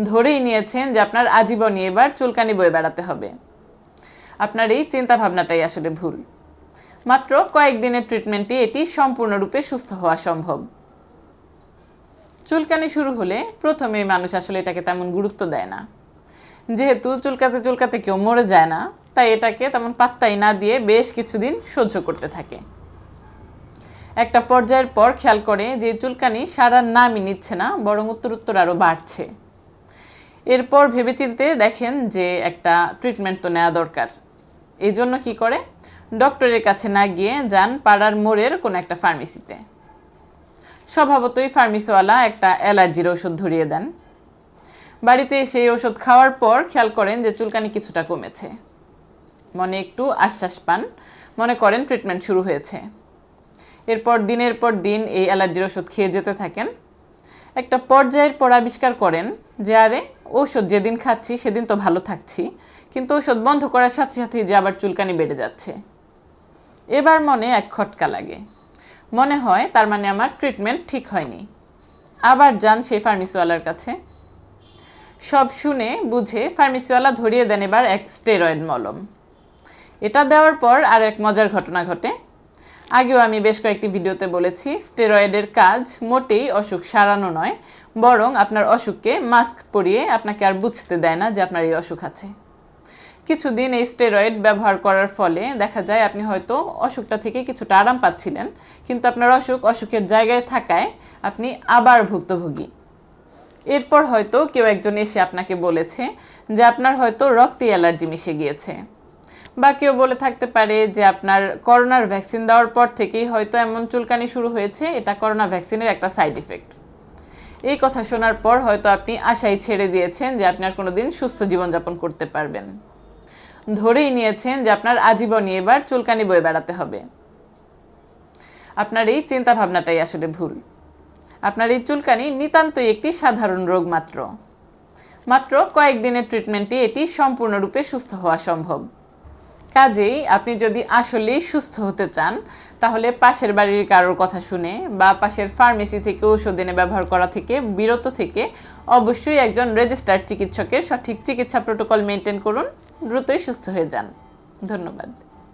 ধরেই নিয়েছেন যে আপনার আজীবনই এবার চুলকানি বয়ে বেড়াতে হবে। আপনার এই চিন্তা ভাবনাটাই আসলে ভুল। মাত্র কয়েকদিনের ট্রিটমেন্টে এটি সম্পূর্ণরূপে সুস্থ হওয়া সম্ভব। চুলকানি শুরু হলে প্রথমেই মানুষ আসলে এটাকে তেমন গুরুত্ব দেয় না। যেহেতু চুলকাতে চুলকাতে কেউ মরে যায় না, তাই এটাকে তেমন পাত্তাই না দিয়ে বেশ কিছুদিন সহ্য করতে থাকে। একটা পর্যায়ের পর খেয়াল করে যে চুলকানি সারার নামই নিচ্ছে না, বরং উত্তর আরও বাড়ছে। এরপর ভেবেচিন্তে দেখেন যে একটা ট্রিটমেন্ট তো নেওয়া দরকার। এই জন্য কী করে, ডক্টরের কাছে না গিয়ে যান পাড়ার মোড়ের কোনো একটা ফার্মেসিতে। স্বভাবতই ফার্মেসিওয়ালা একটা অ্যালার্জির ওষুধ ধরিয়ে দেন। বাড়িতে সেই ওষুধ খাওয়ার পর খেয়াল করেন যে চুলকানি কিছুটা কমেছে। মনে একটু আশ্বাস পান, মনে করেন ট্রিটমেন্ট শুরু হয়েছে। এরপর দিনের পর দিন এই অ্যালার্জির ওষুধ খেয়ে যেতে থাকেন। একটা পর্যায়ের পর আবিষ্কার করেন যে আরে ওষুধ যেদিন খাচ্ছি সেদিন তো ভালো থাকছি, কিন্তু ওষুধ বন্ধ করার সাথে সাথেই যে আবার চুলকানি বেড়ে যাচ্ছে। এবার মনে এক খটকা লাগে, মনে হয় তার মানে আমার ট্রিটমেন্ট ঠিক হয়নি। আবার যান সেই ফার্মেসিওয়ালার কাছে। সব শুনে বুঝে ফার্মেসিওয়ালা ধরিয়ে দেন এবার এক স্টেরয়েড মলম। এটা দেওয়ার পর আর এক মজার ঘটনা ঘটে। আগেও আমি বেশ কয়েকটি ভিডিওতে বলেছি, স্টেরয়েডের কাজ মোটেই অসুখ সারানো নয়, বরং আপনার অসুখকে মাস্ক পরিয়ে আপনাকে আর বুঝতে দেয় না যে আপনার এই অসুখ আছে। কিছুদিন এই স্টেরয়েড ব্যবহার করার ফলে দেখা যায় আপনি হয়তো অসুখটা থেকে কিছুটা আরাম পাচ্ছিলেন, কিন্তু আপনার অসুখের জায়গায় থাকায় আপনি আবার ভুক্তভোগী। এরপর হয়তো কেউ একজন এসে আপনাকে বলেছে যে আপনার হয়তো রক্তে অ্যালার্জি মিশে গিয়েছে, বা কেউ বলে থাকতে পারে যে আপনার করোনার ভ্যাকসিন দেওয়ার পর থেকেই হয়তো এমন চুলকানি শুরু হয়েছে, এটা করোনা ভ্যাকসিনের একটা সাইড ইফেক্ট। এই কথা শোনার পর হয়তো আপনি আশাই ছেড়ে দিয়েছেন যে আপনি আর কোনোদিন সুস্থ জীবনযাপন করতে পারবেন। ধরেই নিয়েছেন যে আপনার আজীবনই এবার চুলকানি বয়ে বেড়াতে হবে। আপনার এই চিন্তা ভাবনাটাই আসলে ভুল। আপনার এই চুলকানি নিতান্তই একটি সাধারণ রোগ মাত্র কয়েকদিনের ট্রিটমেন্টে এটি সম্পূর্ণরূপে সুস্থ হওয়া সম্ভব। কাজেই আপনি যদি আসলেই সুস্থ হতে চান, তাহলে পাশের বাড়ির কারোর কথা শুনে বা পাশের ফার্মেসি থেকে ওষুধ এনে ব্যবহার করা থেকে বিরত থেকে অবশ্যই একজন রেজিস্টার্ড চিকিৎসকের সঠিক চিকিৎসা প্রোটোকল মেনটেন করুন। দ্রুতই সুস্থ হয়ে যান। ধন্যবাদ।